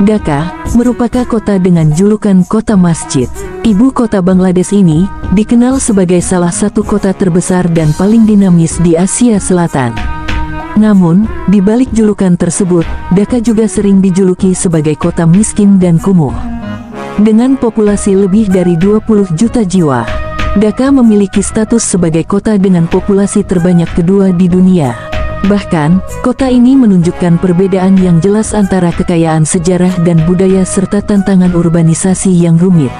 Dhaka merupakan kota dengan julukan kota masjid. Ibu kota Bangladesh ini dikenal sebagai salah satu kota terbesar dan paling dinamis di Asia Selatan. Namun, di balik julukan tersebut, Dhaka juga sering dijuluki sebagai kota miskin dan kumuh. Dengan populasi lebih dari 20 juta jiwa, Dhaka memiliki status sebagai kota dengan populasi terbanyak kedua di dunia. Bahkan, kota ini menunjukkan perbedaan yang jelas antara kekayaan sejarah dan budaya serta tantangan urbanisasi yang rumit.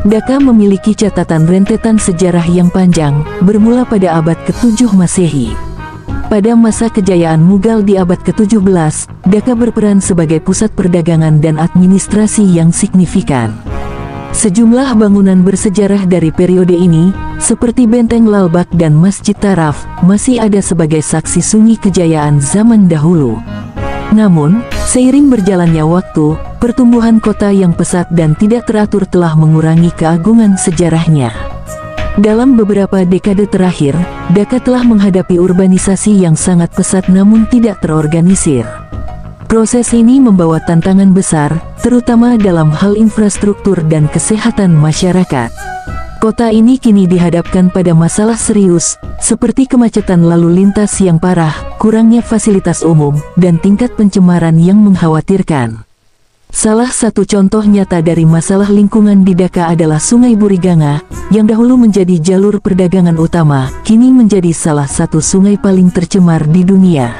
Dhaka memiliki catatan rentetan sejarah yang panjang, bermula pada abad ke-7 Masehi. Pada masa kejayaan Mughal di abad ke-17, Dhaka berperan sebagai pusat perdagangan dan administrasi yang signifikan. Sejumlah bangunan bersejarah dari periode ini, seperti Benteng Lal Bagh dan Masjid Taraf, masih ada sebagai saksi sunyi kejayaan zaman dahulu. Namun, seiring berjalannya waktu, pertumbuhan kota yang pesat dan tidak teratur telah mengurangi keagungan sejarahnya. Dalam beberapa dekade terakhir, Dhaka telah menghadapi urbanisasi yang sangat pesat namun tidak terorganisir. Proses ini membawa tantangan besar, terutama dalam hal infrastruktur dan kesehatan masyarakat. Kota ini kini dihadapkan pada masalah serius, seperti kemacetan lalu lintas yang parah, kurangnya fasilitas umum, dan tingkat pencemaran yang mengkhawatirkan. Salah satu contoh nyata dari masalah lingkungan di Dhaka adalah Sungai Buriganga, yang dahulu menjadi jalur perdagangan utama, kini menjadi salah satu sungai paling tercemar di dunia.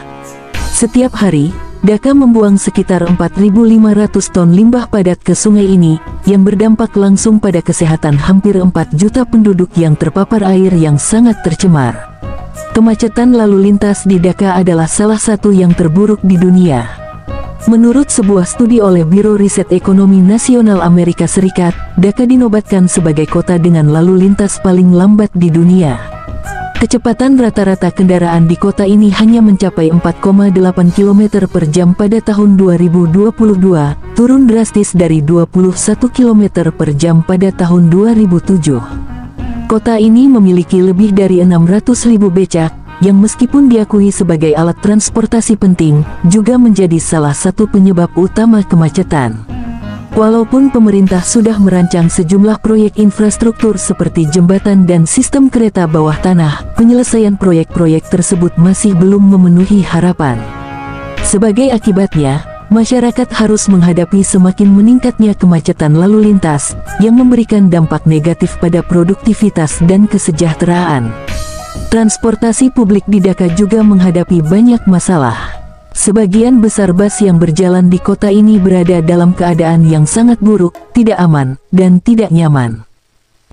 Setiap hari, Dhaka membuang sekitar 4.500 ton limbah padat ke sungai ini, yang berdampak langsung pada kesehatan hampir 4 juta penduduk yang terpapar air yang sangat tercemar. Kemacetan lalu lintas di Dhaka adalah salah satu yang terburuk di dunia. Menurut sebuah studi oleh Biro Riset Ekonomi Nasional Amerika Serikat, Dhaka dinobatkan sebagai kota dengan lalu lintas paling lambat di dunia. Kecepatan rata-rata kendaraan di kota ini hanya mencapai 4,8 km per jam pada tahun 2022, turun drastis dari 21 km per jam pada tahun 2007. Kota ini memiliki lebih dari 600.000 becak, yang meskipun diakui sebagai alat transportasi penting, juga menjadi salah satu penyebab utama kemacetan. Walaupun pemerintah sudah merancang sejumlah proyek infrastruktur seperti jembatan dan sistem kereta bawah tanah, penyelesaian proyek-proyek tersebut masih belum memenuhi harapan. Sebagai akibatnya, masyarakat harus menghadapi semakin meningkatnya kemacetan lalu lintas, yang memberikan dampak negatif pada produktivitas dan kesejahteraan. Transportasi publik di Dhaka juga menghadapi banyak masalah. Sebagian besar bus yang berjalan di kota ini berada dalam keadaan yang sangat buruk, tidak aman, dan tidak nyaman.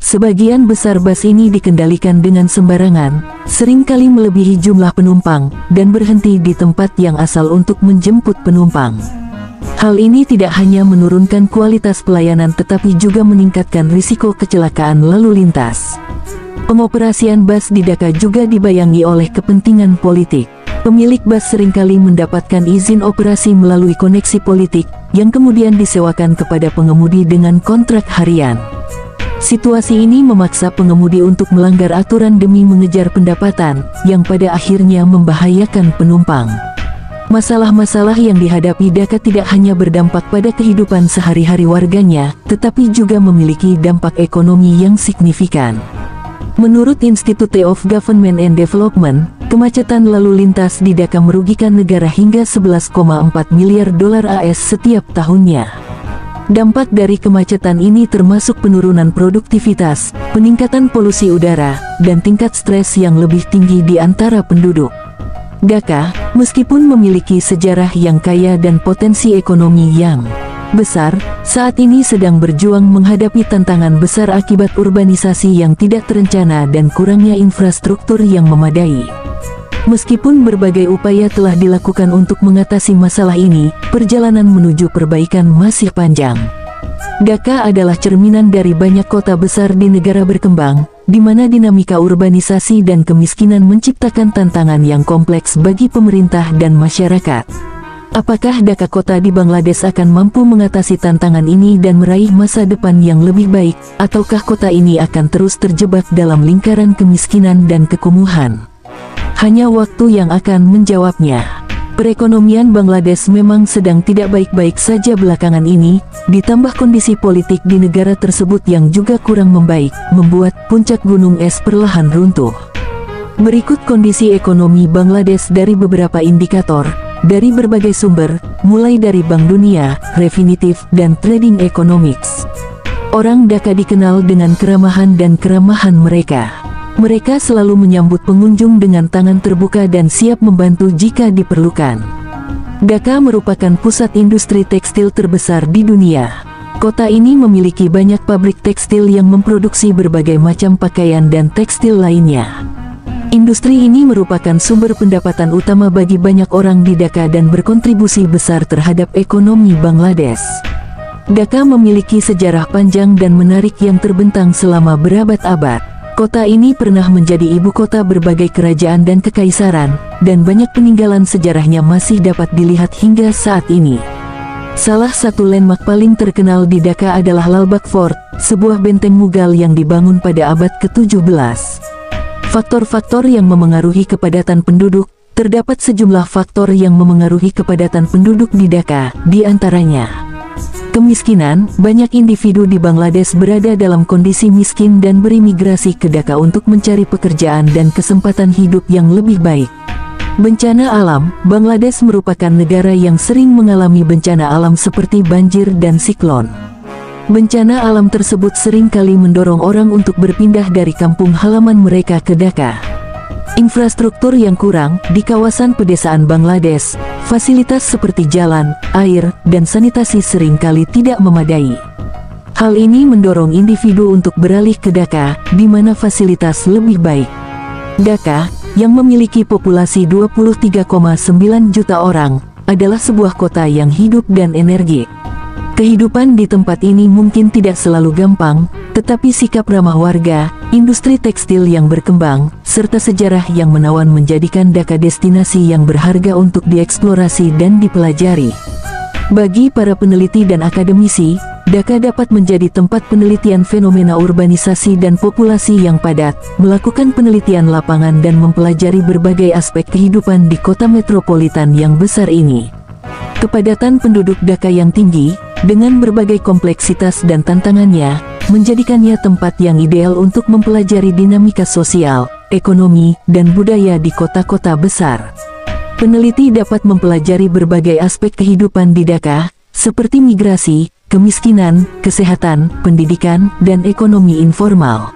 Sebagian besar bus ini dikendalikan dengan sembarangan, seringkali melebihi jumlah penumpang, dan berhenti di tempat yang asal untuk menjemput penumpang. Hal ini tidak hanya menurunkan kualitas pelayanan tetapi juga meningkatkan risiko kecelakaan lalu lintas. Pengoperasian bus di Dhaka juga dibayangi oleh kepentingan politik. Pemilik bus seringkali mendapatkan izin operasi melalui koneksi politik, yang kemudian disewakan kepada pengemudi dengan kontrak harian. Situasi ini memaksa pengemudi untuk melanggar aturan demi mengejar pendapatan, yang pada akhirnya membahayakan penumpang. Masalah-masalah yang dihadapi Dhaka tidak hanya berdampak pada kehidupan sehari-hari warganya, tetapi juga memiliki dampak ekonomi yang signifikan. Menurut Institute of Government and Development, kemacetan lalu lintas di Dhaka merugikan negara hingga 11,4 miliar dolar AS setiap tahunnya. Dampak dari kemacetan ini termasuk penurunan produktivitas, peningkatan polusi udara, dan tingkat stres yang lebih tinggi di antara penduduk. Dhaka, meskipun memiliki sejarah yang kaya dan potensi ekonomi yang besar, saat ini sedang berjuang menghadapi tantangan besar akibat urbanisasi yang tidak terencana dan kurangnya infrastruktur yang memadai. Meskipun berbagai upaya telah dilakukan untuk mengatasi masalah ini, perjalanan menuju perbaikan masih panjang. Dhaka adalah cerminan dari banyak kota besar di negara berkembang, di mana dinamika urbanisasi dan kemiskinan menciptakan tantangan yang kompleks bagi pemerintah dan masyarakat. Apakah Dhaka kota di Bangladesh akan mampu mengatasi tantangan ini dan meraih masa depan yang lebih baik, ataukah kota ini akan terus terjebak dalam lingkaran kemiskinan dan kekumuhan? Hanya waktu yang akan menjawabnya. Perekonomian Bangladesh memang sedang tidak baik-baik saja belakangan ini, ditambah kondisi politik di negara tersebut yang juga kurang membaik, membuat puncak gunung es perlahan runtuh. Berikut kondisi ekonomi Bangladesh dari beberapa indikator, dari berbagai sumber, mulai dari Bank Dunia, Refinitiv, dan Trading Economics. Orang Dhaka dikenal dengan keramahan dan keramahan mereka. Mereka selalu menyambut pengunjung dengan tangan terbuka dan siap membantu jika diperlukan. Dhaka merupakan pusat industri tekstil terbesar di dunia. Kota ini memiliki banyak pabrik tekstil yang memproduksi berbagai macam pakaian dan tekstil lainnya. Industri ini merupakan sumber pendapatan utama bagi banyak orang di Dhaka dan berkontribusi besar terhadap ekonomi Bangladesh. Dhaka memiliki sejarah panjang dan menarik yang terbentang selama berabad-abad. Kota ini pernah menjadi ibu kota berbagai kerajaan dan kekaisaran, dan banyak peninggalan sejarahnya masih dapat dilihat hingga saat ini. Salah satu landmark paling terkenal di Dhaka adalah Lalbagh Fort, sebuah benteng Mughal yang dibangun pada abad ke-17. Faktor-faktor yang memengaruhi kepadatan penduduk, terdapat sejumlah faktor yang memengaruhi kepadatan penduduk di Dhaka, di antaranya kemiskinan. Banyak individu di Bangladesh berada dalam kondisi miskin dan berimigrasi ke Dhaka untuk mencari pekerjaan dan kesempatan hidup yang lebih baik. Bencana alam. Bangladesh merupakan negara yang sering mengalami bencana alam seperti banjir dan siklon. Bencana alam tersebut sering kali mendorong orang untuk berpindah dari kampung halaman mereka ke Dhaka. Infrastruktur yang kurang. Di kawasan pedesaan Bangladesh, fasilitas seperti jalan, air, dan sanitasi sering kali tidak memadai. Hal ini mendorong individu untuk beralih ke Dhaka, di mana fasilitas lebih baik. Dhaka, yang memiliki populasi 23,9 juta orang, adalah sebuah kota yang hidup dan energik. Kehidupan di tempat ini mungkin tidak selalu gampang, tetapi sikap ramah warga, industri tekstil yang berkembang, serta sejarah yang menawan menjadikan Dhaka destinasi yang berharga untuk dieksplorasi dan dipelajari. Bagi para peneliti dan akademisi, Dhaka dapat menjadi tempat penelitian fenomena urbanisasi dan populasi yang padat, melakukan penelitian lapangan dan mempelajari berbagai aspek kehidupan di kota metropolitan yang besar ini. Kepadatan penduduk Dhaka yang tinggi, dengan berbagai kompleksitas dan tantangannya, menjadikannya tempat yang ideal untuk mempelajari dinamika sosial, ekonomi, dan budaya di kota-kota besar. Peneliti dapat mempelajari berbagai aspek kehidupan di Dhaka, seperti migrasi, kemiskinan, kesehatan, pendidikan, dan ekonomi informal.